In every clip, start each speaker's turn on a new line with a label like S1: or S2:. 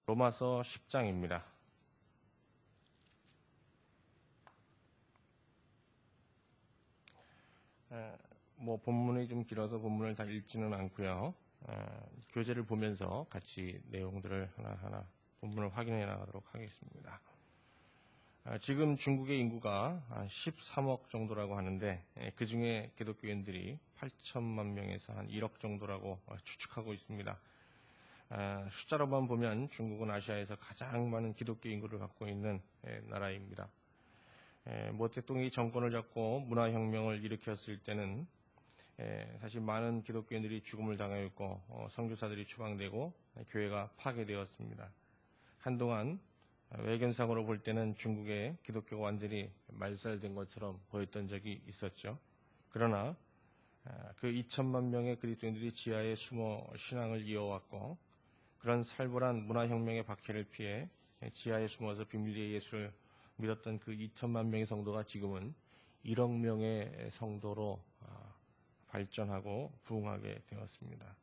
S1: 로마서 10장입니다. 본문이 좀 길어서 본문을 다 읽지는 않고요. 교재를 보면서 같이 내용들을 하나하나 본문을 확인해 나가도록 하겠습니다. 지금 중국의 인구가 13억 정도라고 하는데 그 중에 기독교인들이 8천만 명에서 한 1억 정도라고 추측하고 있습니다. 숫자로만 보면 중국은 아시아에서 가장 많은 기독교 인구를 갖고 있는 나라입니다. 모 대통령이 정권을 잡고 문화혁명을 일으켰을 때는 사실 많은 기독교인들이 죽음을 당하였고 선교사들이 추방되고 교회가 파괴되었습니다. 한동안 외견상으로 볼 때는 중국의 기독교가 완전히 말살된 것처럼 보였던 적이 있었죠. 그러나 그 2천만 명의 그리스도인들이 지하에 숨어 신앙을 이어왔고 그런 살벌한 문화혁명의 박해를 피해 지하에 숨어서 비밀리에 예수를 믿었던 그 2천만 명의 성도가 지금은 1억 명의 성도로 발전하고 부흥하게 되었습니다.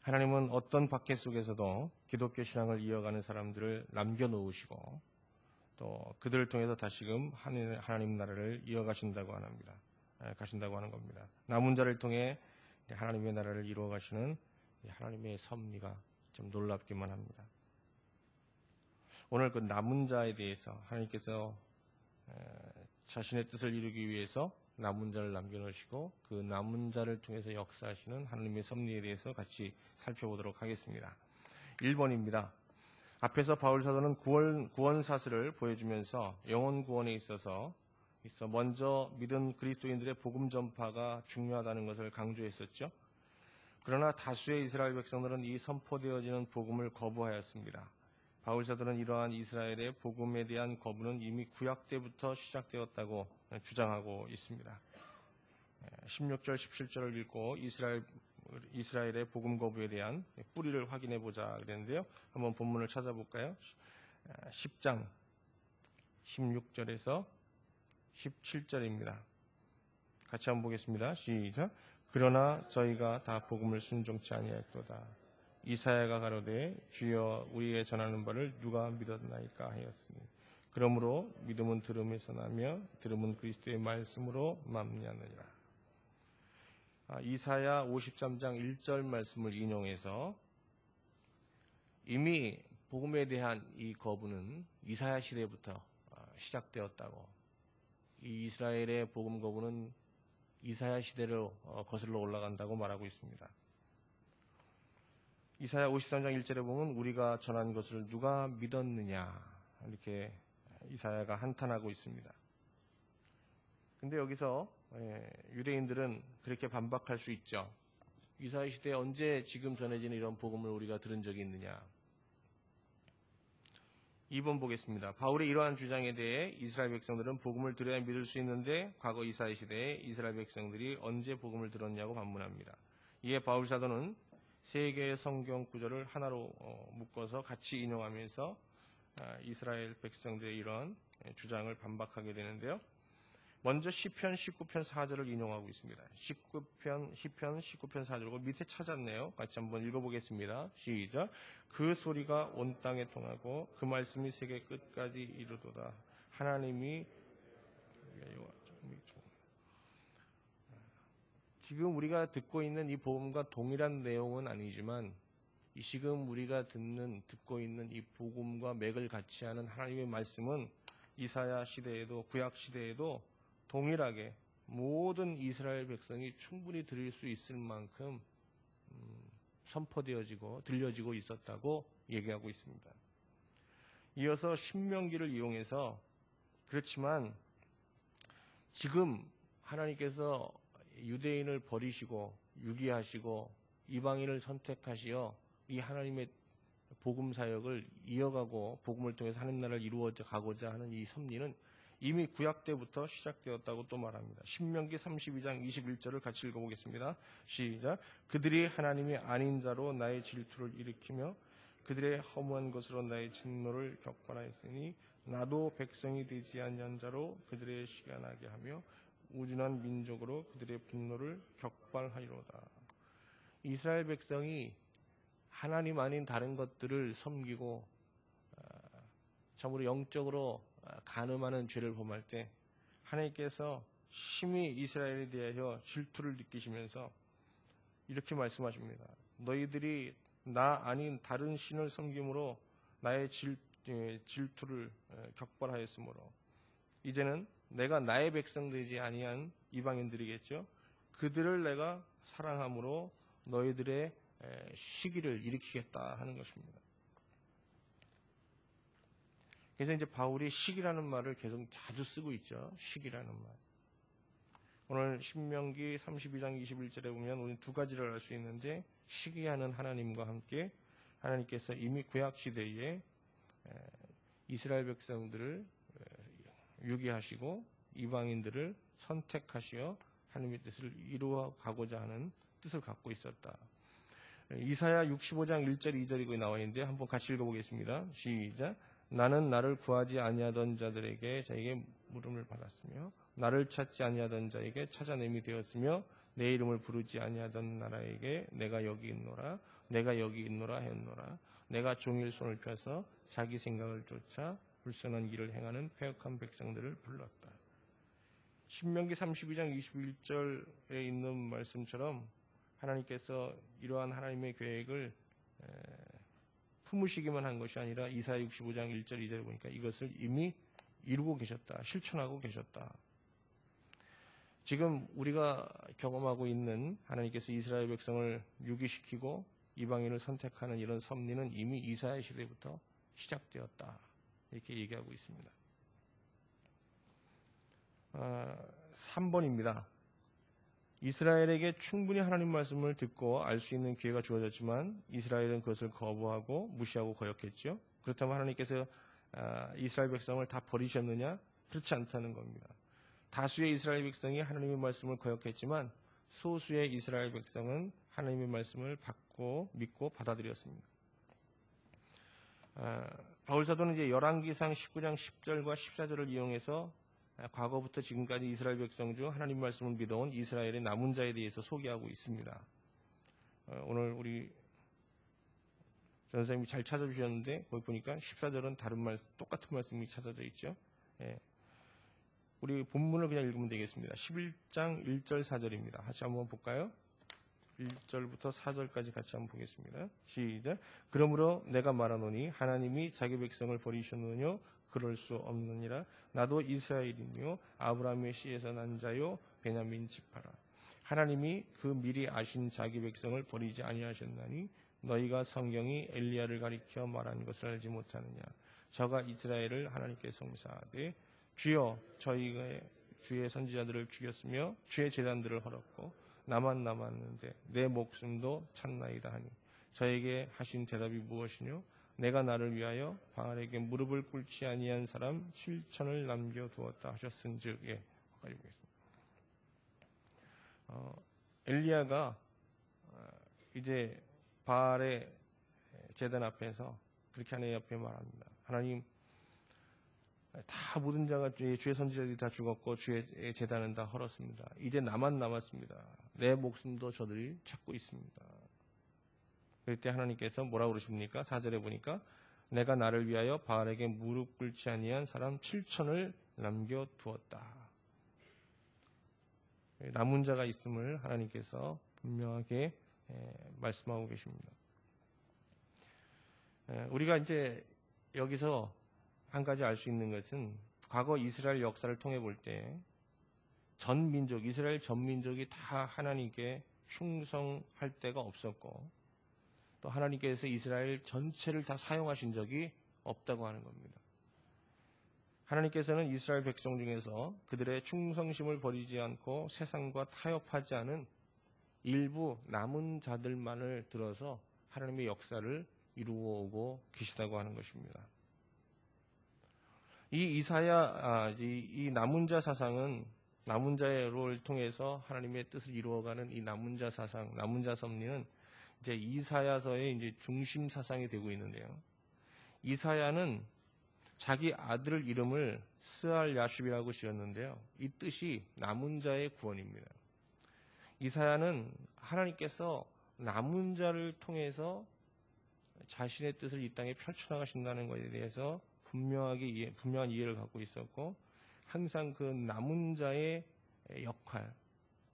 S1: 하나님은 어떤 박해 속에서도 기독교 신앙을 이어가는 사람들을 남겨놓으시고 또 그들을 통해서 다시금 하나님 나라를 이어가신다고 하는 겁니다. 남은 자를 통해 하나님의 나라를 이루어 가시는 하나님의 섭리가 좀 놀랍기만 합니다. 오늘 그 남은 자에 대해서 하나님께서 자신의 뜻을 이루기 위해서 남은 자를 남겨놓으시고 그 남은 자를 통해서 역사하시는 하나님의 섭리에 대해서 같이 살펴보도록 하겠습니다. 1번입니다. 앞에서 바울 사도는 구원 사슬을 보여주면서 영혼 구원에 있어서 먼저 믿은 그리스도인들의 복음 전파가 중요하다는 것을 강조했었죠. 그러나 다수의 이스라엘 백성들은 이 선포되어지는 복음을 거부하였습니다. 바울 사도는 이러한 이스라엘의 복음에 대한 거부는 이미 구약 때부터 시작되었다고 주장하고 있습니다. 16절, 17절을 읽고 이스라엘의 복음 거부에 대한 뿌리를 확인해 보자 그랬는데요. 한번 본문을 찾아볼까요? 10장 16절에서 17절입니다. 같이 한번 보겠습니다. 시작. 그러나 저희가 다 복음을 순종치 아니하였도다. 이사야가 가로되 주여 우리의 전하는 바를 누가 믿었나이까 하였으니 그러므로 믿음은 들음에서 나며 들음은 그리스도의 말씀으로 맘냐느니라. 이사야 53장 1절 말씀을 인용해서 이미 복음에 대한 이 거부는 이사야 시대부터 시작되었다고, 이 이스라엘의 복음 거부는 이사야 시대로 거슬러 올라간다고 말하고 있습니다. 이사야 53장 1절에 보면 우리가 전한 것을 누가 믿었느냐 이렇게 이사야가 한탄하고 있습니다. 근데 여기서 유대인들은 그렇게 반박할 수 있죠. 이사야 시대에 언제 지금 전해지는 이런 복음을 우리가 들은 적이 있느냐. 2번 보겠습니다. 바울의 이러한 주장에 대해 이스라엘 백성들은 복음을 들어야 믿을 수 있는데 과거 이사야 시대에 이스라엘 백성들이 언제 복음을 들었냐고 반문합니다. 이에 바울 사도는 세 개의 성경 구절을 하나로 묶어서 같이 인용하면서 이스라엘 백성들의 이런 주장을 반박하게 되는데요. 먼저 시편 19편 4절을 인용하고 있습니다. 시편 19편 4절을 밑에 찾았네요. 같이 한번 읽어보겠습니다. 시작. 그 소리가 온 땅에 통하고 그 말씀이 세계 끝까지 이르도다. 하나님이 지금 우리가 듣고 있는 이 복음과 동일한 내용은 아니지만 지금 우리가 듣고 있는 이 복음과 맥을 같이 하는 하나님의 말씀은 이사야 시대에도 구약 시대에도 동일하게 모든 이스라엘 백성이 충분히 들을 수 있을 만큼 선포되어지고 들려지고 있었다고 얘기하고 있습니다. 이어서 신명기를 이용해서 그렇지만 지금 하나님께서 유대인을 버리시고 유기하시고 이방인을 선택하시어 이 하나님의 복음 사역을 이어가고 복음을 통해서 하나님 나라를 이루어가고자 하는 이 섭리는 이미 구약 때부터 시작되었다고 또 말합니다. 신명기 32장 21절을 같이 읽어보겠습니다. 시작. 그들이 하나님이 아닌 자로 나의 질투를 일으키며 그들의 허무한 것으로 나의 진노를 격발하였으니 나도 백성이 되지 아니한 자로 그들의 시가 나게 하며 우준한 민족으로 그들의 분노를 격발하리로다. 이스라엘 백성이 하나님 아닌 다른 것들을 섬기고 참으로 영적으로 간음하는 죄를 범할 때 하나님께서 심히 이스라엘에 대하여 질투를 느끼시면서 이렇게 말씀하십니다. 너희들이 나 아닌 다른 신을 섬김으로 나의 질투를 격발하였으므로 이제는 내가 나의 백성 되지 아니한 이방인들이겠죠. 그들을 내가 사랑함으로 너희들의 시기를 일으키겠다 하는 것입니다. 그래서 이제 바울이 시기라는 말을 계속 자주 쓰고 있죠. 시기라는 말. 오늘 신명기 32장 21절에 보면 우리 두 가지를 알 수 있는데 시기하는 하나님과 함께 하나님께서 이미 구약 시대에 이스라엘 백성들을 유기하시고 이방인들을 선택하시어 하나님의 뜻을 이루어 가고자 하는 뜻을 갖고 있었다. 이사야 65장 1절 2절이 나와 있는데 한번 같이 읽어보겠습니다. 시작. 나는 나를 구하지 아니하던 자들에게 자에게 물음을 받았으며 나를 찾지 아니하던 자에게 찾아냄이 되었으며 내 이름을 부르지 아니하던 나라에게 내가 여기 있노라 내가 여기 있노라 했노라. 내가 종일 손을 펴서 자기 생각을 쫓아 불선한 길을 행하는 패역한 백성들을 불렀다. 신명기 32장 21절에 있는 말씀처럼 하나님께서 이러한 하나님의 계획을 품으시기만 한 것이 아니라 이사야 65장 1절 2절을 보니까 이것을 이미 이루고 계셨다. 실천하고 계셨다. 지금 우리가 경험하고 있는 하나님께서 이스라엘 백성을 유기시키고 이방인을 선택하는 이런 섭리는 이미 이사야 시대부터 시작되었다. 이렇게 얘기하고 있습니다. 3번입니다. 이스라엘에게 충분히 하나님 말씀을 듣고 알 수 있는 기회가 주어졌지만 이스라엘은 그것을 거부하고 무시하고 거역했죠. 그렇다면 하나님께서 이스라엘 백성을 다 버리셨느냐? 그렇지 않다는 겁니다. 다수의 이스라엘 백성이 하나님의 말씀을 거역했지만 소수의 이스라엘 백성은 하나님의 말씀을 믿고 받아들였습니다. 바울 사도는 이제 열왕기상 19장 10절과 14절을 이용해서 과거부터 지금까지 이스라엘 백성 중 하나님 말씀을 믿어온 이스라엘의 남은 자에 대해서 소개하고 있습니다. 오늘 우리 전사님이 잘 찾아주셨는데 거기 보니까 14절은 다른 말씀, 똑같은 말씀이 찾아져 있죠. 우리 본문을 그냥 읽으면 되겠습니다. 11장 1절 4절입니다. 같이 한번 볼까요? 1절부터 4절까지 같이 한번 보겠습니다. 시작. 그러므로 내가 말하노니 하나님이 자기 백성을 버리셨느뇨? 그럴 수 없느니라. 나도 이스라엘이며 아브라함의 씨에서 난 자요 베냐민 지파라. 하나님이 그 미리 아신 자기 백성을 버리지 아니하셨나니 너희가 성경이 엘리야를 가리켜 말한 것을 알지 못하느냐. 저가 이스라엘을 하나님께 송사하되 주여 저희가 주의 선지자들을 죽였으며 주의 제단들을 헐었고 나만 남았는데 내 목숨도 찾나이다 하니 저에게 하신 대답이 무엇이뇨? 내가 나를 위하여 바알에게 무릎을 꿇지 아니한 사람 7천을 남겨두었다 하셨은즉. 가까이 보겠습니다. 엘리야가 이제 바알의 제단 앞에서 그렇게 하나님 앞에 말합니다. 하나님, 다 모든 자가 주의 선지자들이 다 죽었고 주의 제단은 다 헐었습니다. 이제 나만 남았습니다. 내 목숨도 저들이 찾고 있습니다. 그럴 때 하나님께서 뭐라고 그러십니까? 4절에 보니까 내가 나를 위하여 바알에게 무릎 꿇지 아니한 사람 7천을 남겨두었다. 남은 자가 있음을 하나님께서 분명하게 말씀하고 계십니다. 우리가 이제 여기서 한 가지 알 수 있는 것은 과거 이스라엘 역사를 통해 볼 때 전 민족, 이스라엘 전 민족이 다 하나님께 충성할 때가 없었고 또 하나님께서 이스라엘 전체를 다 사용하신 적이 없다고 하는 겁니다. 하나님께서는 이스라엘 백성 중에서 그들의 충성심을 버리지 않고 세상과 타협하지 않은 일부 남은 자들만을 들어서 하나님의 역사를 이루어 오고 계시다고 하는 것입니다. 이 남은 자 사상은 남은 자를 통해서 하나님의 뜻을 이루어가는 이 남은 자 사상, 남은 자 섭리는 이제 이사야서의 이제 중심 사상이 되고 있는데요. 이사야는 자기 아들 이름을 스알 야숑이라고 지었는데요. 이 뜻이 남은 자의 구원입니다. 이사야는 하나님께서 남은 자를 통해서 자신의 뜻을 이 땅에 펼쳐나가신다는 것에 대해서 분명한 이해를 갖고 있었고, 항상 그 남은 자의 역할,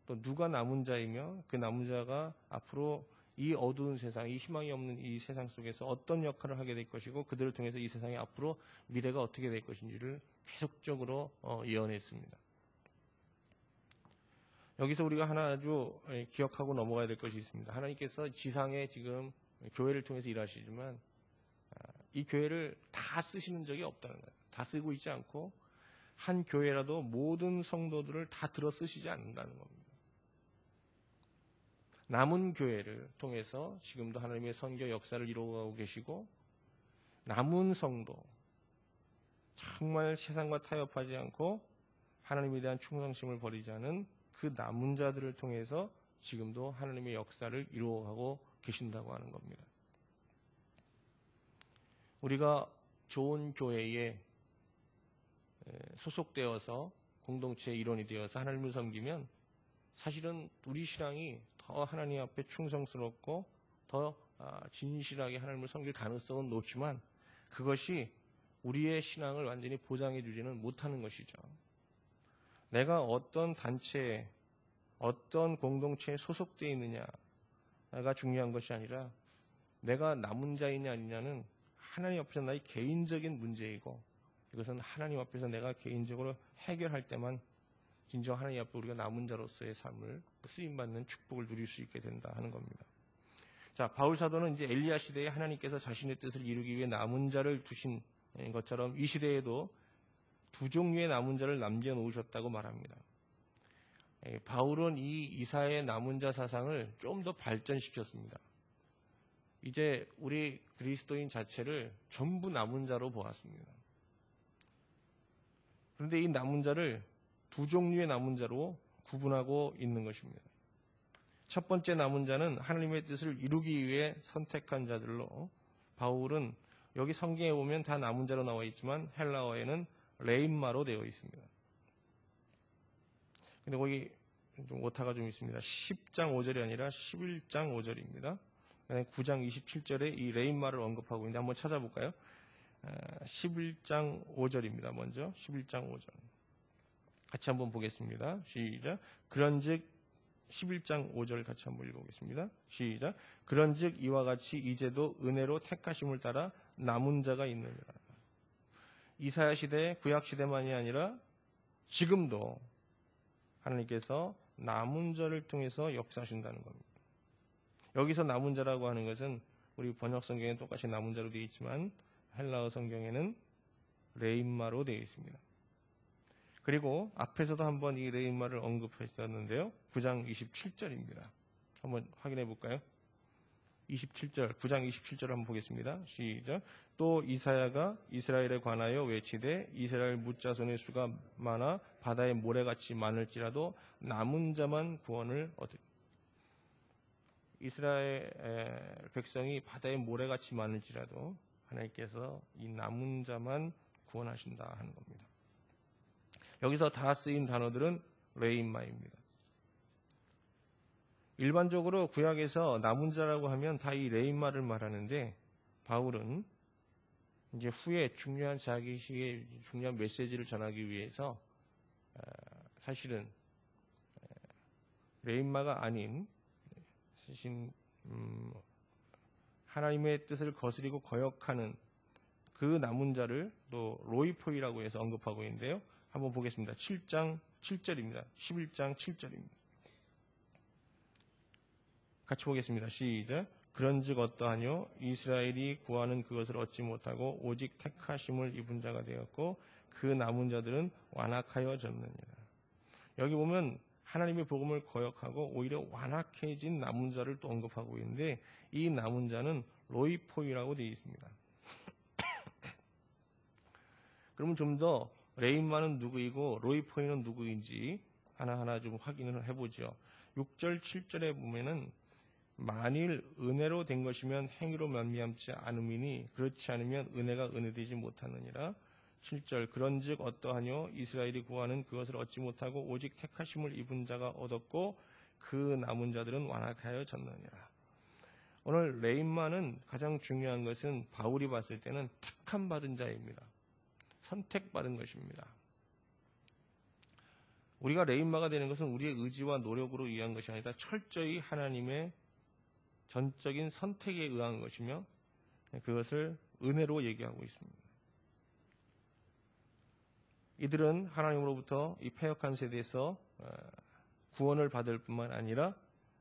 S1: 또 누가 남은 자이며 그 남은 자가 앞으로 이 어두운 세상, 이 희망이 없는 이 세상 속에서 어떤 역할을 하게 될 것이고, 그들을 통해서 이 세상이 앞으로 미래가 어떻게 될 것인지를 계속적으로 예언했습니다. 여기서 우리가 하나 아주 기억하고 넘어가야 될 것이 있습니다. 하나님께서 지상에 지금 교회를 통해서 일하시지만 이 교회를 다 쓰시는 적이 없다는 거예요. 다 쓰고 있지 않고 한 교회라도 모든 성도들을 다 들어 쓰시지 않는다는 겁니다. 남은 교회를 통해서 지금도 하나님의 선교 역사를 이루어가고 계시고, 남은 성도, 정말 세상과 타협하지 않고 하나님에 대한 충성심을 버리지 않은 그 남은 자들을 통해서 지금도 하나님의 역사를 이루어가고 계신다고 하는 겁니다. 우리가 좋은 교회에 소속되어서 공동체의 일원이 되어서 하나님을 섬기면 사실은 우리 신앙이 더 하나님 앞에 충성스럽고 더 진실하게 하나님을 섬길 가능성은 높지만, 그것이 우리의 신앙을 완전히 보장해 주지는 못하는 것이죠. 내가 어떤 단체에, 어떤 공동체에 소속되어 있느냐가 중요한 것이 아니라 내가 남은 자이냐 아니냐는 하나님 앞에서 나의 개인적인 문제이고, 이것은 하나님 앞에서 내가 개인적으로 해결할 때만 진정 하나님 앞에 우리가 남은 자로서의 삶을 쓰임받는 축복을 누릴 수 있게 된다 하는 겁니다. 자, 바울 사도는 이제 엘리야 시대에 하나님께서 자신의 뜻을 이루기 위해 남은 자를 두신 것처럼 이 시대에도 두 종류의 남은 자를 남겨놓으셨다고 말합니다. 바울은 이 이사야의 남은 자 사상을 좀 더 발전시켰습니다. 이제 우리 그리스도인 자체를 전부 남은 자로 보았습니다. 그런데 이 남은 자를 두 종류의 남은 자로 구분하고 있는 것입니다. 첫 번째 남은 자는 하나님의 뜻을 이루기 위해 선택한 자들로, 바울은 여기 성경에 보면 다 남은 자로 나와 있지만 헬라어에는 레임마로 되어 있습니다. 근데 거기 좀 오타가 좀 있습니다. 10장 5절이 아니라 11장 5절입니다. 9장 27절에 이 레임마를 언급하고 있는데 한번 찾아볼까요? 11장 5절입니다. 먼저 11장 5절 같이 한번 보겠습니다. 시작. 그런즉 11장 5절 같이 한번 읽어보겠습니다. 시작. 그런즉 이와 같이 이제도 은혜로 택하심을 따라 남은 자가 있느니라. 이사야 시대, 구약 시대만이 아니라 지금도 하나님께서 남은 자를 통해서 역사하신다는 겁니다. 여기서 남은 자라고 하는 것은 우리 번역 성경에는 똑같이 남은 자로 되어 있지만 헬라어 성경에는 레임마로 되어 있습니다. 그리고 앞에서도 한번 이 레임마를 언급했었는데요. 9장 27절입니다. 한번 확인해 볼까요? 27절, 9장 27절 한번 보겠습니다. 시작. 또 이사야가 이스라엘에 관하여 외치되 이스라엘 무자손의 수가 많아 바다의 모래같이 많을지라도 남은 자만 구원을 얻으리. 이스라엘 백성이 바다의 모래같이 많을지라도 하나님께서 이 남은 자만 구원하신다 하는 겁니다. 여기서 다 쓰인 단어들은 레임마입니다. 일반적으로 구약에서 남은 자라고 하면 다 이 레임마를 말하는데, 바울은 이제 후에 중요한 자기 시의 중요한 메시지를 전하기 위해서 사실은 레임마가 아닌 하나님의 뜻을 거스리고 거역하는 그 남은 자를 또 로이포이라고 해서 언급하고 있는데요. 한번 보겠습니다. 7장 7절입니다. 11장 7절입니다. 같이 보겠습니다. 시작. 그런즉 어떠하뇨? 이스라엘이 구하는 그것을 얻지 못하고 오직 택하심을 입은 자가 되었고 그 남은 자들은 완악하여 졌느니라. 여기 보면 하나님의 복음을 거역하고 오히려 완악해진 남은 자를 또 언급하고 있는데, 이 남은 자는 로이포이라고 되어 있습니다. 그러면 좀 더 레임마는 누구이고 로이포이는 누구인지 하나하나 좀 확인을 해보죠. 6절 7절에 보면은 만일 은혜로 된 것이면 행위로 말미암지 않음이니 그렇지 않으면 은혜가 은혜되지 못하느니라. 7절 그런즉 어떠하뇨? 이스라엘이 구하는 그것을 얻지 못하고 오직 택하심을 입은 자가 얻었고 그 남은 자들은 완악하여 졌느니라. 오늘 레인마는 가장 중요한 것은 바울이 봤을 때는 택함 받은 자입니다. 선택받은 것입니다. 우리가 레인마가 되는 것은 우리의 의지와 노력으로 위한 것이 아니라 철저히 하나님의 전적인 선택에 의한 것이며 그것을 은혜로 얘기하고 있습니다. 이들은 하나님으로부터 이 패역한 세대에서 구원을 받을 뿐만 아니라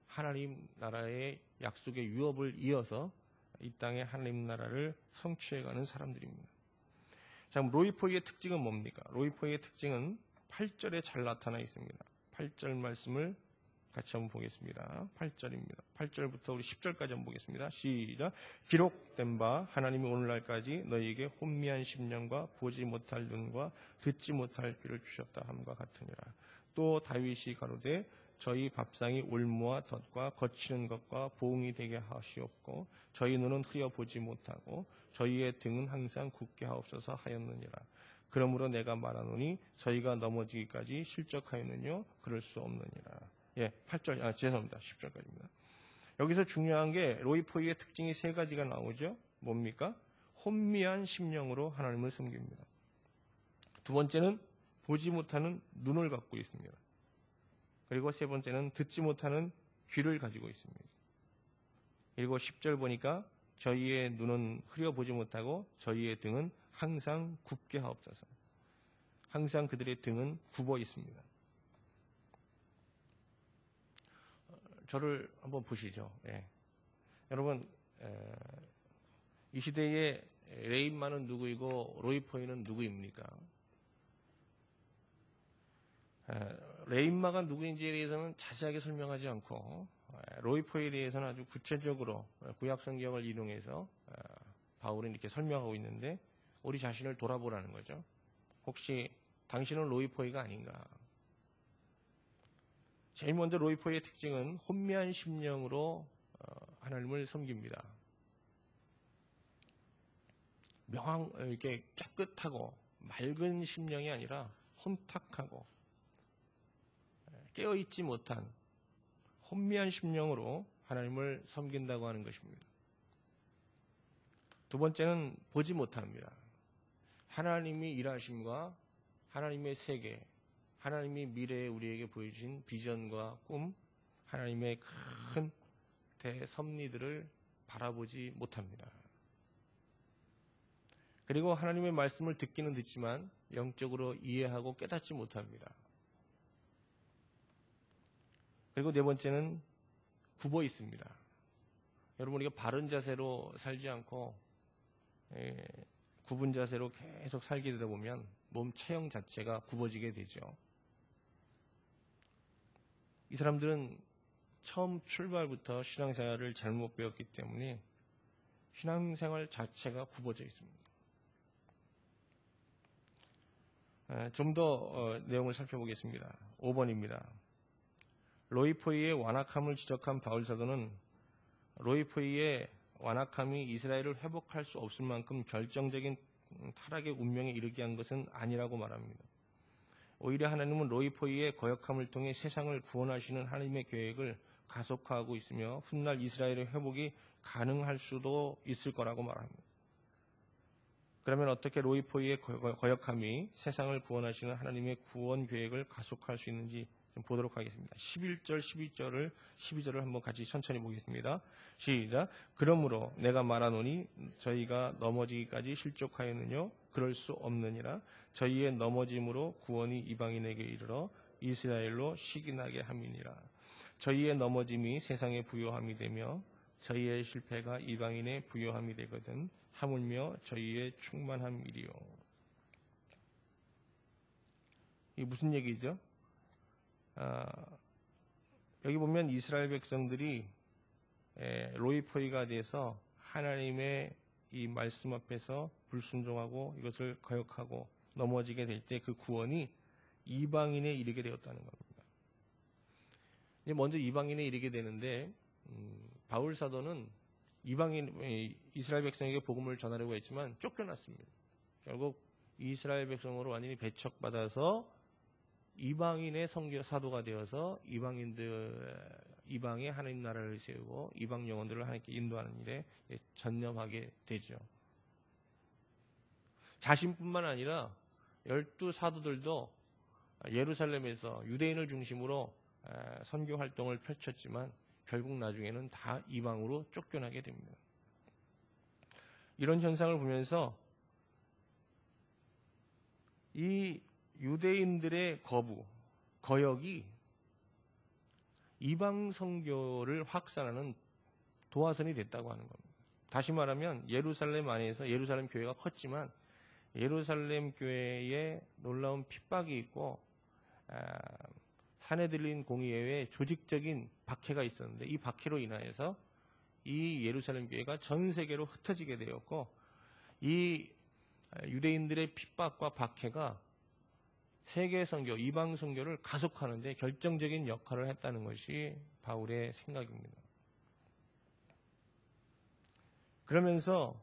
S1: 하나님 나라의 약속의 유업을 이어서 이 땅의 하나님 나라를 성취해가는 사람들입니다. 자, 로이포이의 특징은 뭡니까? 로이포이의 특징은 8절에 잘 나타나 있습니다. 8절 말씀을 같이 한번 보겠습니다. 8절입니다. 8절부터 우리 10절까지 한번 보겠습니다. 시작. 기록된 바 하나님이 오늘날까지 너희에게 혼미한 심령과 보지 못할 눈과 듣지 못할 귀를 주셨다 함과 같으니라. 또 다윗이 가로되 저희 밥상이 올무와 덫과 거치는 것과 보응이 되게 하시옵고 저희 눈은 흐려 보지 못하고 저희의 등은 항상 굳게 하옵소서 하였느니라. 그러므로 내가 말하노니 저희가 넘어지기까지 실족하였느뇨 그럴 수 없느니라. 예, 8절, 죄송합니다. 10절까지입니다. 여기서 중요한 게 로이포이의 특징이 세 가지가 나오죠. 뭡니까? 혼미한 심령으로 하나님을 섬깁니다. 두 번째는 보지 못하는 눈을 갖고 있습니다. 그리고 세 번째는 듣지 못하는 귀를 가지고 있습니다. 그리고 10절 보니까 저희의 눈은 흐려보지 못하고 저희의 등은 항상 굽게 하옵소서. 항상 그들의 등은 굽어 있습니다. 저를 한번 보시죠. 예. 여러분, 이 시대에 레인마는 누구이고 로이포이는 누구입니까? 레인마가 누구인지에 대해서는 자세하게 설명하지 않고 로이포이에 대해서는 아주 구체적으로 구약 성경을 인용해서 바울은 이렇게 설명하고 있는데 우리 자신을 돌아보라는 거죠. 혹시 당신은 로이포이가 아닌가? 제일 먼저 로이포이의 특징은 혼미한 심령으로 하나님을 섬깁니다. 이렇게 깨끗하고 맑은 심령이 아니라 혼탁하고 깨어있지 못한 혼미한 심령으로 하나님을 섬긴다고 하는 것입니다. 두 번째는 보지 못합니다. 하나님이 일하심과 하나님의 세계, 하나님이 미래에 우리에게 보여주신 비전과 꿈, 하나님의 큰 대섭리들을 바라보지 못합니다. 그리고 하나님의 말씀을 듣기는 듣지만 영적으로 이해하고 깨닫지 못합니다. 그리고 네 번째는 굽어 있습니다. 여러분, 우리가 바른 자세로 살지 않고 굽은 자세로 계속 살게 되다 보면 몸 체형 자체가 굽어지게 되죠. 이 사람들은 처음 출발부터 신앙생활을 잘못 배웠기 때문에 신앙생활 자체가 굽어져 있습니다. 좀 더 내용을 살펴보겠습니다. 5번입니다. 로이포이의 완악함을 지적한 바울 사도는 로이포이의 완악함이 이스라엘을 회복할 수 없을 만큼 결정적인 타락의 운명에 이르게 한 것은 아니라고 말합니다. 오히려 하나님은 로이포이의 거역함을 통해 세상을 구원하시는 하나님의 계획을 가속화하고 있으며 훗날 이스라엘의 회복이 가능할 수도 있을 거라고 말합니다. 그러면 어떻게 로이포이의 거역함이 세상을 구원하시는 하나님의 구원 계획을 가속화할 수 있는지 좀 보도록 하겠습니다. 11절, 12절을 한번 같이 천천히 보겠습니다. 시작. 그러므로 내가 말하노니 저희가 넘어지기까지 실족하였느뇨 그럴 수 없느니라. 저희의 넘어짐으로 구원이 이방인에게 이르러 이스라엘로 시기나게 함이니라. 저희의 넘어짐이 세상의 부요함이 되며 저희의 실패가 이방인의 부요함이 되거든 하물며 저희의 충만함이리요. 이게 무슨 얘기죠? 여기 보면 이스라엘 백성들이 로이포이가 돼서 하나님의 이 말씀 앞에서 불순종하고 이것을 거역하고 넘어지게 될 때 그 구원이 이방인에 이르게 되었다는 겁니다. 먼저 이방인에 이르게 되는데 바울 사도는 이스라엘 백성에게 복음을 전하려고 했지만 쫓겨났습니다. 결국 이스라엘 백성으로 완전히 배척받아서 이방인의 사도가 되어서 이방에 하나님 나라를 세우고 이방 영혼들을 하나님께 인도하는 일에 전념하게 되죠. 자신뿐만 아니라 12 사도들도 예루살렘에서 유대인을 중심으로 선교 활동을 펼쳤지만 결국 나중에는 다 이방으로 쫓겨나게 됩니다. 이런 현상을 보면서 이 유대인들의 거역이 이방 선교를 확산하는 도화선이 됐다고 하는 겁니다. 다시 말하면 예루살렘 안에서 예루살렘 교회가 컸지만 예루살렘 교회에 놀라운 핍박이 있고 사내들린 공의회에 조직적인 박해가 있었는데 이 박해로 인하여서 이 예루살렘 교회가 전 세계로 흩어지게 되었고 이 유대인들의 핍박과 박해가 세계 선교, 이방 선교를 가속하는데 결정적인 역할을 했다는 것이 바울의 생각입니다. 그러면서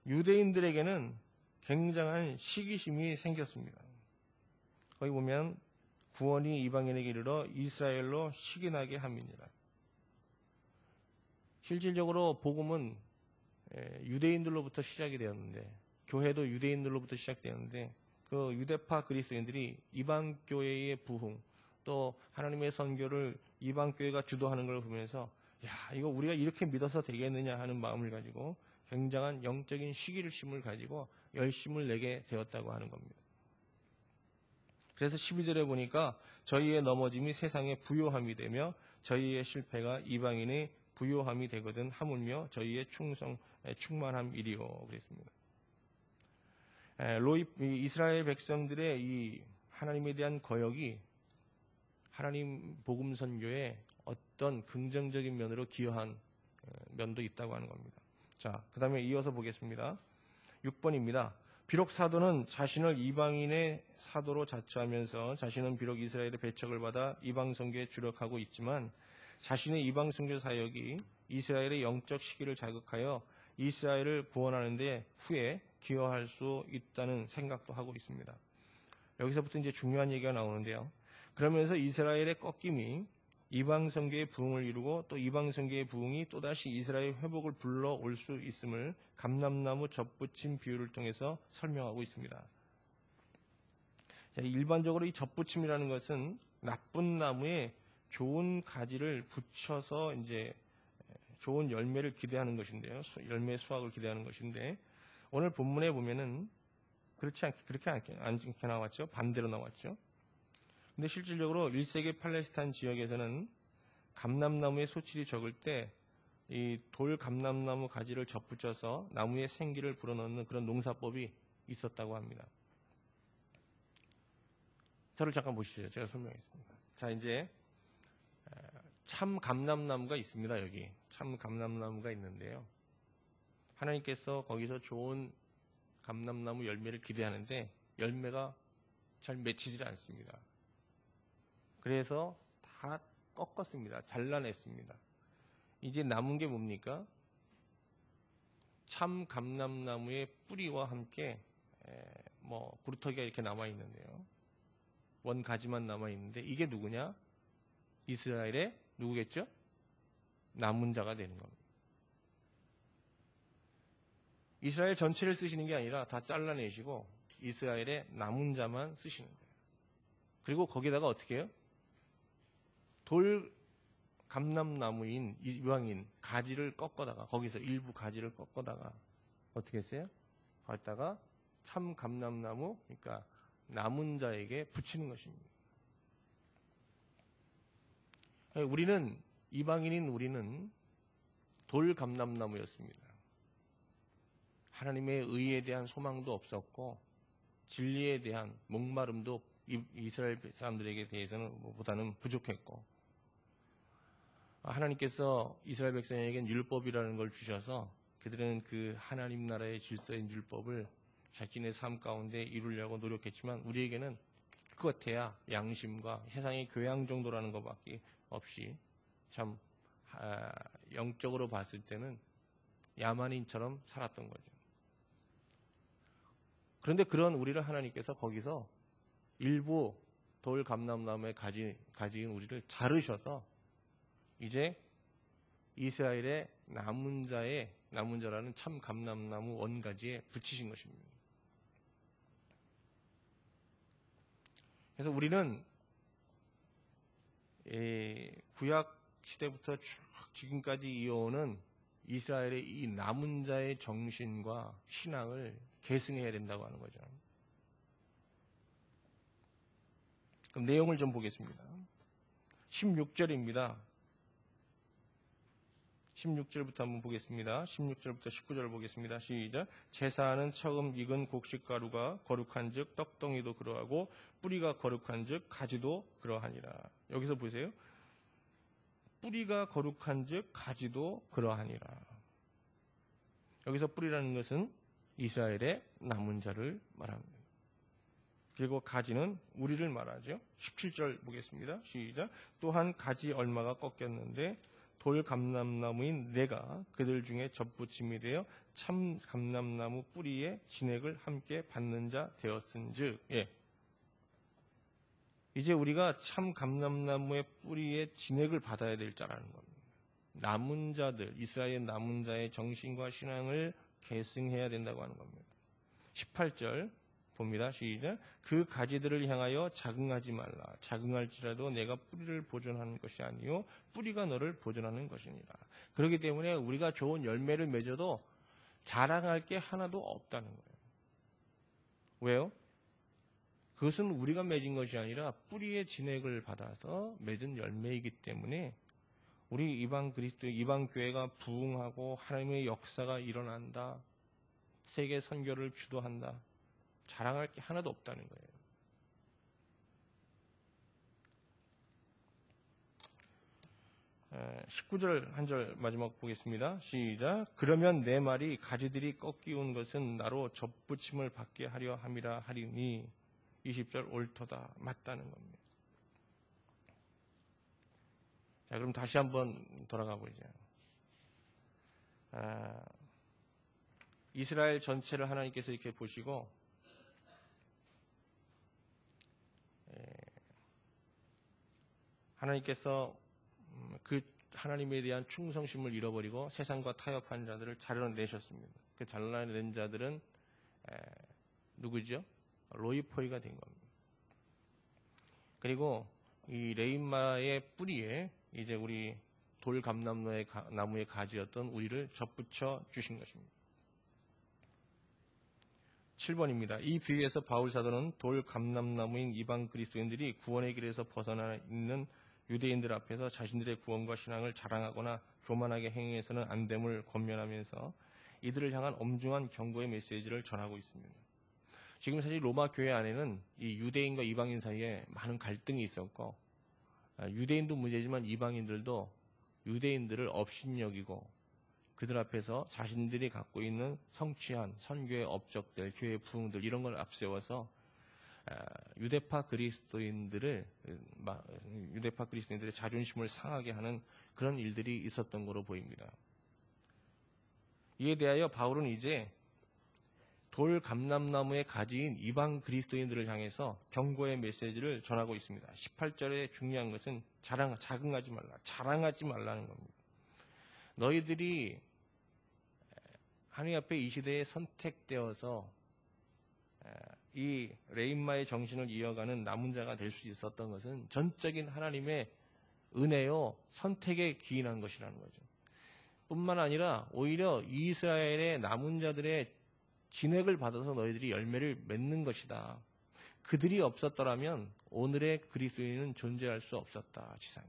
S1: 유대인들에게는 굉장한 시기심이 생겼습니다. 거기 보면 구원이 이방인에게 이르러 이스라엘로 시기나게 함이니라. 실질적으로 복음은 유대인들로부터 시작이 되었는데 교회도 유대인들로부터 시작되었는데 그 유대파 그리스도인들이 이방 교회의 부흥 또 하나님의 선교를 이방 교회가 주도하는 걸 보면서 야 이거 우리가 이렇게 믿어서 되겠느냐 하는 마음을 가지고 굉장한 영적인 시기심을 가지고 열심을 내게 되었다고 하는 겁니다. 그래서 12절에 보니까 저희의 넘어짐이 세상의 부요함이 되며 저희의 실패가 이방인의 부요함이 되거든 하물며 저희의 충만함이리요 그랬습니다. 이스라엘 백성들의 이 하나님에 대한 거역이 하나님 복음 선교에 어떤 긍정적인 면으로 기여한 면도 있다고 하는 겁니다. 자, 그 다음에 이어서 보겠습니다. 6번입니다. 비록 사도는 자신을 이방인의 사도로 자처하면서 자신은 비록 이스라엘의 배척을 받아 이방 선교에 주력하고 있지만 자신의 이방 선교 사역이 이스라엘의 영적 시기를 자극하여 이스라엘을 구원하는 데 후에 기여할 수 있다는 생각도 하고 있습니다. 여기서부터 이제 중요한 얘기가 나오는데요. 그러면서 이스라엘의 꺾임이 이방 선교의 부흥을 이루고 또 이방 선교의 부흥이 또다시 이스라엘 회복을 불러올 수 있음을 감람나무 접붙임 비유를 통해서 설명하고 있습니다. 자, 일반적으로 이 접붙임이라는 것은 나쁜 나무에 좋은 가지를 붙여서 이제 좋은 열매를 기대하는 것인데요. 열매 수확을 기대하는 것인데 오늘 본문에 보면은 그렇게 않게 나왔죠. 반대로 나왔죠. 근데 실질적으로 1세기 팔레스타인 지역에서는 감람나무의 소출이 적을 때 이 돌 감람나무 가지를 접붙여서 나무에 생기를 불어넣는 그런 농사법이 있었다고 합니다. 저를 잠깐 보시죠. 제가 설명하겠습니다. 자, 이제 참 감람나무가 있습니다. 여기 참 감람나무가 있는데요. 하나님께서 거기서 좋은 감람나무 열매를 기대하는데 열매가 잘 맺히질 않습니다. 그래서 다 꺾었습니다. 잘라냈습니다. 이제 남은 게 뭡니까? 참 감람나무의 뿌리와 함께 구루터기가 이렇게 남아 있는데요. 원 가지만 남아 있는데 이게 누구냐? 이스라엘의 누구겠죠? 남은 자가 되는 겁니다. 이스라엘 전체를 쓰시는 게 아니라 다 잘라내시고 이스라엘의 남은 자만 쓰시는 거예요. 그리고 거기다가 어떻게 해요? 돌 감람나무인 이방인 가지를 꺾어다가 거기서 일부 가지를 꺾어다가 어떻게 했어요? 거기다가 참 감람나무 그러니까 남은 자에게 붙이는 것입니다. 이방인인 우리는 돌 감람나무였습니다. 하나님의 의에 대한 소망도 없었고 진리에 대한 목마름도 이스라엘 사람들에게 대해서는 보다는 부족했고 하나님께서 이스라엘 백성에게는 율법이라는 걸 주셔서 그들은 그 하나님 나라의 질서인 율법을 자신의 삶 가운데 이루려고 노력했지만 우리에게는 그것 같아야 양심과 세상의 교양 정도라는 것밖에 없이 참 영적으로 봤을 때는 야만인처럼 살았던 거죠. 그런데 그런 우리를 하나님께서 거기서 일부 돌 감람나무에 가지인 우리를 자르셔서 이제 이스라엘의 남은 자라는 참 감람나무 원가지에 붙이신 것입니다. 그래서 우리는 구약 시대부터 쭉 지금까지 이어오는 이스라엘의 이 남은 자의 정신과 신앙을 계승해야 된다고 하는 거죠. 그럼 내용을 좀 보겠습니다. 16절입니다. 16절부터 한번 보겠습니다. 16절부터 19절 보겠습니다. 시작. 제사하는 처음 익은 곡식가루가 거룩한 즉 떡덩이도 그러하고 뿌리가 거룩한 즉 가지도 그러하니라. 여기서 보세요. 뿌리가 거룩한 즉 가지도 그러하니라. 여기서 뿌리라는 것은 이스라엘의 남은 자를 말합니다. 그리고 가지는 우리를 말하죠. 17절 보겠습니다. 시작. 또한 가지 얼마가 꺾였는데 돌 감람나무인 내가 그들 중에 접붙임이 되어 참 감람나무 뿌리에 진액을 함께 받는 자 되었은즉. 이제 우리가 참 감람나무의 뿌리에 진액을 받아야 될 자라는 겁니다. 남은 자들, 이스라엘 남은 자의 정신과 신앙을 계승해야 된다고 하는 겁니다. 18절 봅니다. 시작. 그 가지들을 향하여 자긍하지 말라. 자긍할지라도 내가 뿌리를 보존하는 것이 아니요 뿌리가 너를 보존하는 것이니라. 그렇기 때문에 우리가 좋은 열매를 맺어도 자랑할 게 하나도 없다는 거예요. 왜요? 그것은 우리가 맺은 것이 아니라 뿌리의 진액을 받아서 맺은 열매이기 때문에 우리 이방 그리스도 이방 교회가 부흥하고 하나님의 역사가 일어난다. 세계 선교를 주도한다. 자랑할 게 하나도 없다는 거예요. 19절 한 절 마지막 보겠습니다. 시작. 그러면 내 말이 가지들이 꺾이운 것은 나로 접붙임을 받게 하려 함이라 하리니 20절 옳도다. 맞다는 겁니다. 자, 그럼 다시 한번 돌아가 보죠. 이스라엘 전체를 하나님께서 이렇게 보시고 하나님께서 그 하나님에 대한 충성심을 잃어버리고 세상과 타협한 자들을 잘라내셨습니다. 그 잘라낸 자들은 누구죠? 로이포이가 된 겁니다. 그리고 이 레인마의 뿌리에 이제 우리 돌 감람나무의 가지였던 우리를 접붙여 주신 것입니다. 7번입니다. 이 비유에서 바울 사도는 돌 감람나무인 이방 그리스도인들이 구원의 길에서 벗어나 있는 유대인들 앞에서 자신들의 구원과 신앙을 자랑하거나 교만하게 행해서는 안 됨을 권면하면서 이들을 향한 엄중한 경고의 메시지를 전하고 있습니다. 지금 사실 로마 교회 안에는 이 유대인과 이방인 사이에 많은 갈등이 있었고 유대인도 문제지만 이방인들도 유대인들을 업신여기고 그들 앞에서 자신들이 갖고 있는 성취한 선교의 업적들, 교회의 부흥들 이런 걸 앞세워서 유대파 그리스도인들의 자존심을 상하게 하는 그런 일들이 있었던 것으로 보입니다. 이에 대하여 바울은 이제 돌 감람나무의 가지인 이방 그리스도인들을 향해서 경고의 메시지를 전하고 있습니다. 18절에 중요한 것은 자긍하지 말라, 자랑하지 말라는 겁니다. 너희들이 하나님 앞에 이 시대에 선택되어서 이 레인마의 정신을 이어가는 남은 자가 될 수 있었던 것은 전적인 하나님의 은혜요 선택에 기인한 것이라는 거죠. 뿐만 아니라 오히려 이스라엘의 남은 자들의 진액을 받아서 너희들이 열매를 맺는 것이다. 그들이 없었더라면 오늘의 그리스도인은 존재할 수 없었다. 지상에.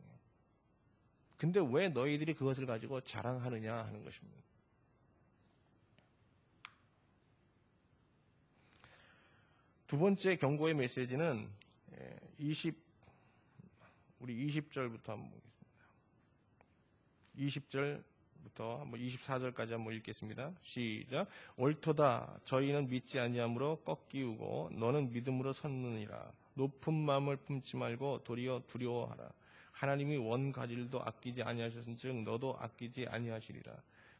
S1: 근데 왜 너희들이 그것을 가지고 자랑하느냐 하는 것입니다. 두 번째 경고의 메시지는 우리 20절부터 한번 보겠습니다. 20절부터 한번 24절까지 한번 읽겠습니다. 시작. 옳도다. 저희는 믿지 아니함으로 꺾이우고 너는 믿음으로 섰느니라. 높은 마음을 품지 말고 도리어 두려워하라. 하나님이 원 가지들도 아끼지 아니하셨은즉 너도 아끼지 아니하시리라.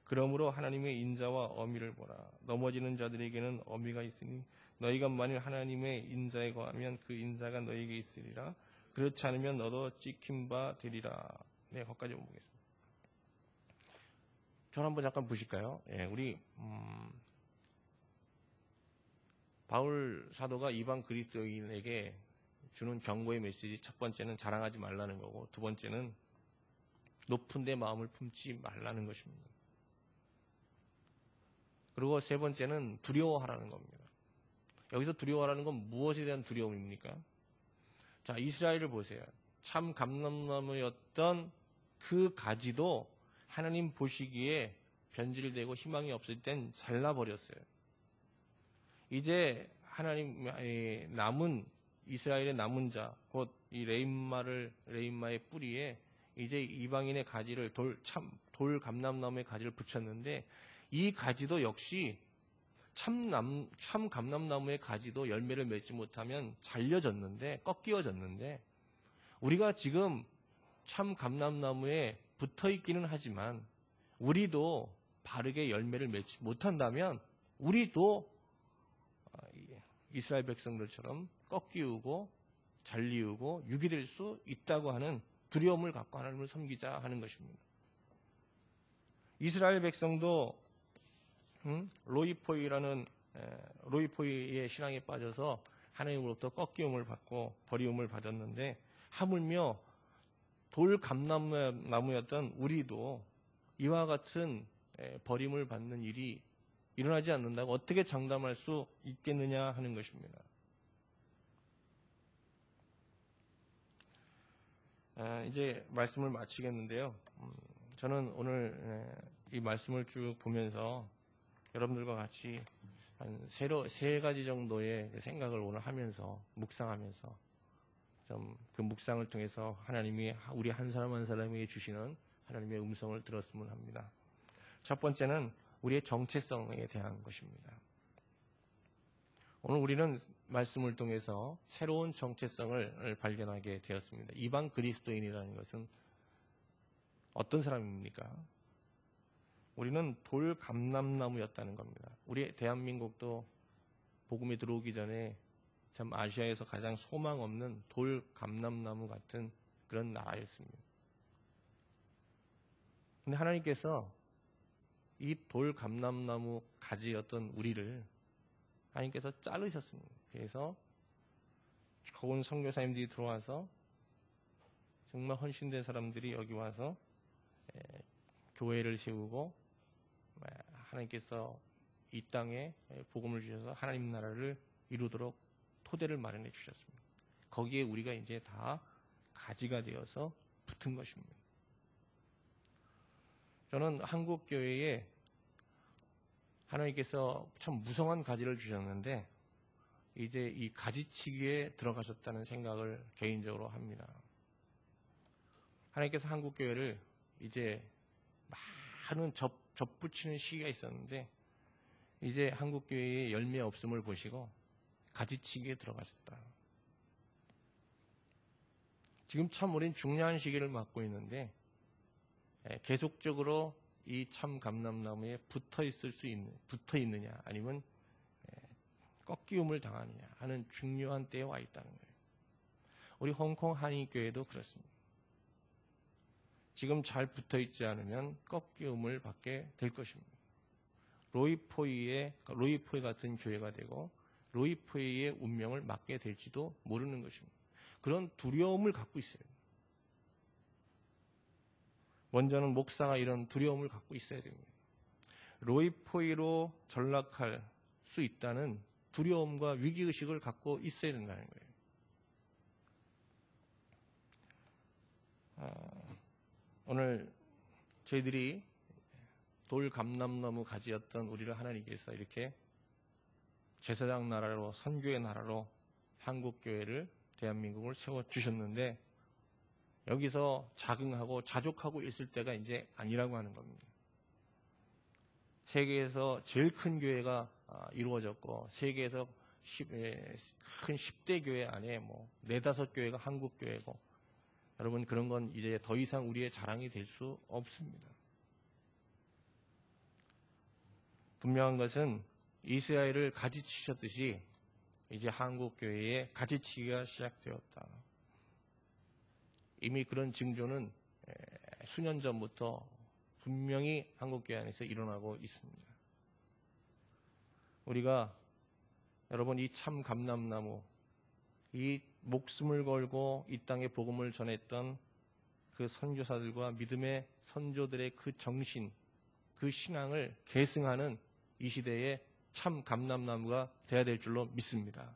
S1: 그러므로 하나님의 인자와 어미를 보라. 넘어지는 자들에게는 어미가 있으니 너희가 만일 하나님의 인자에 거하면 그 인자가 너희에게 있으리라. 그렇지 않으면 너도 찍힌 바 되리라. 네, 거기까지 보겠습니다. 저 한번 잠깐 보실까요? 예, 우리 바울 사도가 이방 그리스도인에게 주는 경고의 메시지, 첫 번째는 자랑하지 말라는 거고, 두 번째는 높은 데 마음을 품지 말라는 것입니다. 그리고 세 번째는 두려워하라는 겁니다. 여기서 두려워하라는 건 무엇에 대한 두려움입니까? 자, 이스라엘을 보세요. 참 감람나무였던 그 가지도 하나님 보시기에 변질되고 희망이 없을 땐 잘라버렸어요. 이제 하나님의 남은 이스라엘의 남은 자, 곧 이 레임마의 뿌리에 이제 이방인의 가지를 돌 감람나무의 가지를 붙였는데, 이 가지도 역시 참 감람나무의 가지도 열매를 맺지 못하면 잘려졌는데, 꺾여졌는데, 우리가 지금 참 감람나무에 붙어 있기는 하지만 우리도 바르게 열매를 맺지 못한다면 우리도 이스라엘 백성들처럼 꺾이고 잘리우고 유기될 수 있다고 하는 두려움을 갖고 하나님을 섬기자 하는 것입니다. 이스라엘 백성도 로이포이의 신앙에 빠져서 하나님으로부터 꺾이움을 받고 버리움을 받았는데, 하물며 돌 감람나무였던 우리도 이와 같은 버림을 받는 일이 일어나지 않는다고 어떻게 장담할 수 있겠느냐 하는 것입니다. 이제 말씀을 마치겠는데요. 저는 오늘 이 말씀을 쭉 보면서 여러분들과 같이 한 세 가지 정도의 생각을 오늘 하면서 묵상하면서 좀 그 묵상을 통해서 하나님이 우리 한 사람 한 사람에게 주시는 하나님의 음성을 들었으면 합니다. 첫 번째는 우리의 정체성에 대한 것입니다. 오늘 우리는 말씀을 통해서 새로운 정체성을 발견하게 되었습니다. 이방 그리스도인이라는 것은 어떤 사람입니까? 우리는 돌 감람나무였다는 겁니다. 우리 대한민국도 복음이 들어오기 전에 참 아시아에서 가장 소망 없는 돌 감람나무 같은 그런 나라였습니다. 근데 하나님께서 이 돌 감람나무 가지였던 우리를 하나님께서 자르셨습니다. 그래서 좋은 선교사님들이 들어와서 정말 헌신된 사람들이 여기 와서 교회를 세우고 하나님께서 이 땅에 복음을 주셔서 하나님 나라를 이루도록 토대를 마련해 주셨습니다. 거기에 우리가 이제 다 가지가 되어서 붙은 것입니다. 저는 한국 교회에 하나님께서 참 무성한 가지를 주셨는데 이제 이 가지치기에 들어가셨다는 생각을 개인적으로 합니다. 하나님께서 한국 교회를 이제 많은 접붙이는 시기가 있었는데 이제 한국 교회의 열매 없음을 보시고 가지치기에 들어가셨다. 지금 참 우린 중요한 시기를 맞고 있는데 계속적으로 이 참 감람나무에 붙어 있느냐 아니면 꺾이움을 당하느냐 하는 중요한 때에 와 있다는 거예요. 우리 홍콩 한인교회도 그렇습니다. 지금 잘 붙어 있지 않으면 꺾이움을 받게 될 것입니다. 로이포이 같은 교회가 되고 로이포이의 운명을 맡게 될지도 모르는 것입니다. 그런 두려움을 갖고 있어요. 먼저는 목사가 이런 두려움을 갖고 있어야 됩니다. 로이포이로 전락할 수 있다는 두려움과 위기의식을 갖고 있어야 된다는 거예요. 오늘 저희들이 돌 감람나무 가지였던 우리를 하나님께서 이렇게 제사장 나라로 선교의 나라로 한국교회를 대한민국을 세워주셨는데 여기서 자긍하고 자족하고 있을 때가 이제 아니라고 하는 겁니다. 세계에서 제일 큰 교회가 이루어졌고 세계에서 큰 10대 교회 안에 뭐 4, 5교회가 한국교회고 여러분 그런 건 이제 더 이상 우리의 자랑이 될 수 없습니다. 분명한 것은 이스라엘을 가지치셨듯이 이제 한국교회에 가지치기가 시작되었다. 이미 그런 징조는 수년 전부터 분명히 한국교회 안에서 일어나고 있습니다. 우리가 여러분 이 참 감람나무, 이 목숨을 걸고 이 땅에 복음을 전했던 그 선교사들과 믿음의 선조들의 그 정신, 그 신앙을 계승하는 이 시대에 참 감람나무가 돼야 될 줄로 믿습니다.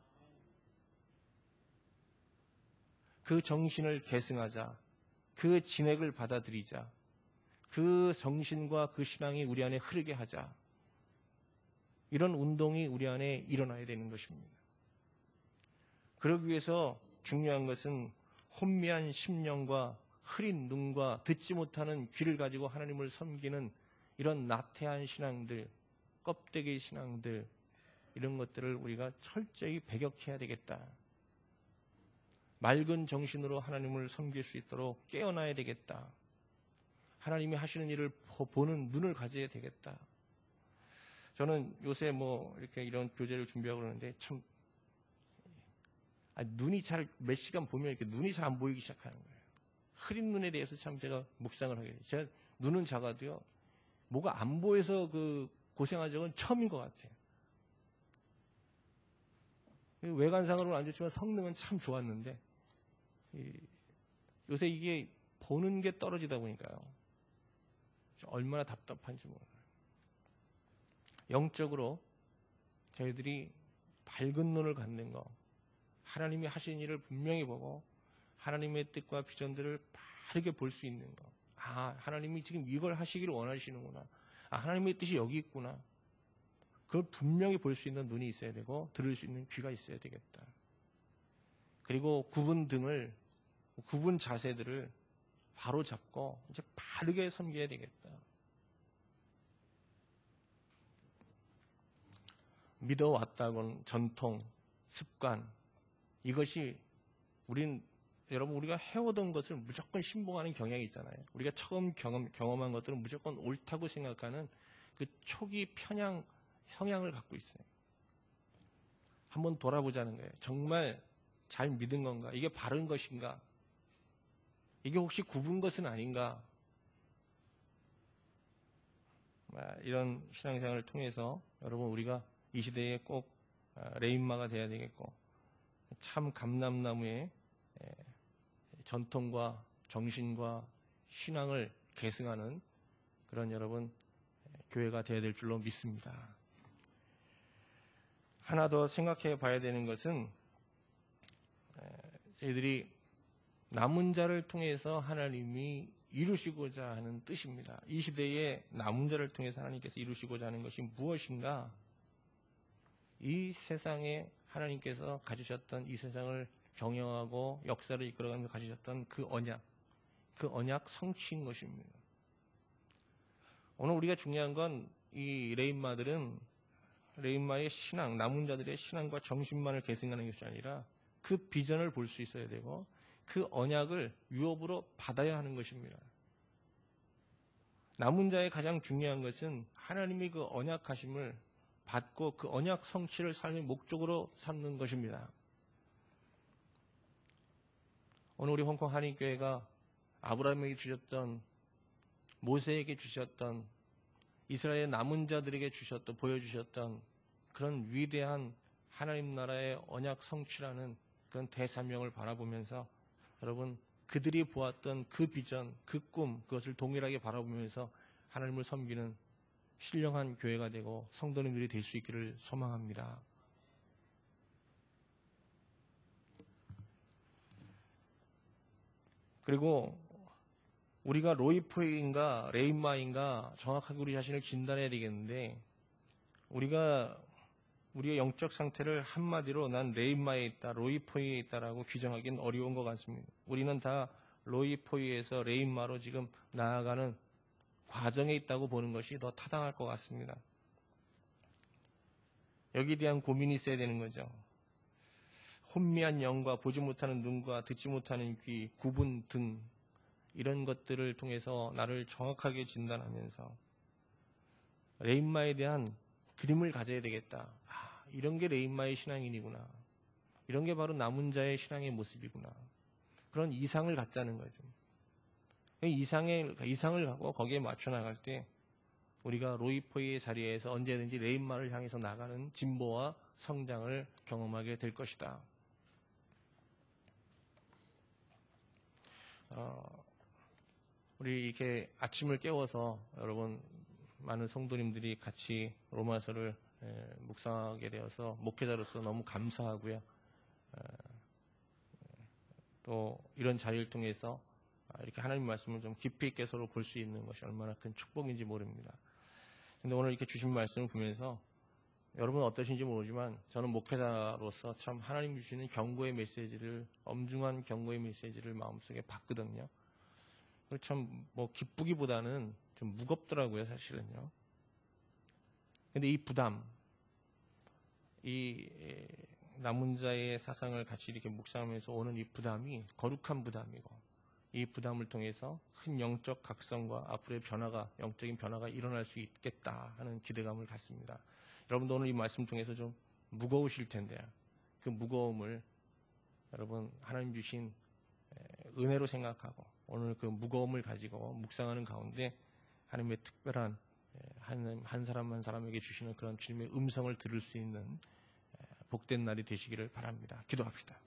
S1: 그 정신을 계승하자, 그 진액을 받아들이자, 그 정신과 그 신앙이 우리 안에 흐르게 하자. 이런 운동이 우리 안에 일어나야 되는 것입니다. 그러기 위해서 중요한 것은 혼미한 심령과 흐린 눈과 듣지 못하는 귀를 가지고 하나님을 섬기는 이런 나태한 신앙들, 껍데기 신앙들, 이런 것들을 우리가 철저히 배격해야 되겠다. 맑은 정신으로 하나님을 섬길 수 있도록 깨어나야 되겠다. 하나님이 하시는 일을 보는 눈을 가져야 되겠다. 저는 요새 이렇게 이런 교재를 준비하고 그러는데 참 눈이 잘 몇 시간 보면 이렇게 눈이 잘 안 보이기 시작하는 거예요. 흐린 눈에 대해서 참 제가 묵상을 하게 돼요. 제가 눈은 작아도요, 뭐가 안 보여서 그 고생한 적은 처음인 것 같아요. 외관상으로는 안 좋지만 성능은 참 좋았는데 요새 이게 보는 게 떨어지다 보니까요, 얼마나 답답한지 몰라요. 영적으로 저희들이 밝은 눈을 갖는 거, 하나님이 하신 일을 분명히 보고 하나님의 뜻과 비전들을 바르게 볼 수 있는 거. 하나님이 지금 이걸 하시기를 원하시는구나. 하나님의 뜻이 여기 있구나. 그걸 분명히 볼 수 있는 눈이 있어야 되고 들을 수 있는 귀가 있어야 되겠다. 그리고 굽은 자세들을 바로 잡고 이제 바르게 섬겨야 되겠다. 믿어왔다고는 전통, 습관, 이것이 여러분 우리가 해오던 것을 무조건 신봉하는 경향이 있잖아요. 우리가 처음 경험한 것들은 무조건 옳다고 생각하는 그 초기 편향 성향을 갖고 있어요. 한번 돌아보자는 거예요. 정말 잘 믿은 건가? 이게 바른 것인가? 이게 혹시 굽은 것은 아닌가? 이런 신앙생활을 통해서 여러분 우리가 이 시대에 꼭 레인마가 돼야 되겠고, 참 감람나무의 전통과 정신과 신앙을 계승하는 그런 여러분 교회가 되어야 될 줄로 믿습니다. 하나 더 생각해 봐야 되는 것은 저희들이 남은 자를 통해서 하나님이 이루시고자 하는 뜻입니다. 이 시대에 남은 자를 통해서 하나님께서 이루시고자 하는 것이 무엇인가? 이 세상에 하나님께서 가지셨던 이 세상을 경영하고 역사를 이끌어가면서 가지셨던 그 언약 성취인 것입니다. 오늘 우리가 중요한 건 이 레인마의 신앙, 남은 자들의 신앙과 정신만을 계승하는 것이 아니라 그 비전을 볼 수 있어야 되고 그 언약을 유업으로 받아야 하는 것입니다. 남은 자의 가장 중요한 것은 하나님이 그 언약하심을 받고 그 언약 성취를 삶의 목적으로 삼는 것입니다. 오늘 우리 홍콩 한인교회가 아브라함에게 주셨던, 모세에게 주셨던, 이스라엘 남은 자들에게 보여주셨던 그런 위대한 하나님 나라의 언약 성취라는 그런 대사명을 바라보면서 여러분 그들이 보았던 그 비전, 그 꿈, 그것을 동일하게 바라보면서 하나님을 섬기는 신령한 교회가 되고 성도님들이 될 수 있기를 소망합니다. 그리고 우리가 로이포인가 레인마인가 정확하게 우리 자신을 진단해야 되겠는데, 우리의 영적 상태를 한마디로 난 레인마에 있다, 로이포이에 있다라고 규정하기는 어려운 것 같습니다. 우리는 다 로이포이에서 레인마로 지금 나아가는 과정에 있다고 보는 것이 더 타당할 것 같습니다. 여기에 대한 고민이 있어야 되는 거죠. 혼미한 영과 보지 못하는 눈과 듣지 못하는 귀, 굽은 등, 이런 것들을 통해서 나를 정확하게 진단하면서 레인마에 대한 그림을 가져야 되겠다. 이런 게 레인마의 신앙인이구나. 이런 게 바로 남은 자의 신앙의 모습이구나. 그런 이상을 갖자는 거죠. 이상을 하고 거기에 맞춰 나갈 때 우리가 로이포의 자리에서 언제든지 레인마를 향해서 나가는 진보와 성장을 경험하게 될 것이다. 우리 이렇게 아침을 깨워서 여러분 많은 성도님들이 같이 로마서를 묵상하게 되어서 목회자로서 너무 감사하고요. 또 이런 자리를 통해서 이렇게 하나님 말씀을 좀 깊이 있게 서로 볼 수 있는 것이 얼마나 큰 축복인지 모릅니다. 근데 오늘 이렇게 주신 말씀을 보면서 여러분 어떠신지 모르지만 저는 목회자로서 참 하나님 주시는 경고의 메시지를, 엄중한 경고의 메시지를 마음속에 받거든요. 참 뭐 기쁘기보다는 좀 무겁더라고요, 사실은요. 근데 이 부담, 이 남은 자의 사상을 같이 이렇게 묵상하면서 오는 이 부담이 거룩한 부담이고, 이 부담을 통해서 큰 영적 각성과 앞으로의 변화가, 영적인 변화가 일어날 수 있겠다 하는 기대감을 갖습니다. 여러분도 오늘 이 말씀 통해서 좀 무거우실 텐데 그 무거움을 여러분 하나님 주신 은혜로 생각하고 오늘 그 무거움을 가지고 묵상하는 가운데 하나님의 특별한 한 사람 한 사람에게 주시는 그런 주님의 음성을 들을 수 있는 복된 날이 되시기를 바랍니다. 기도합시다.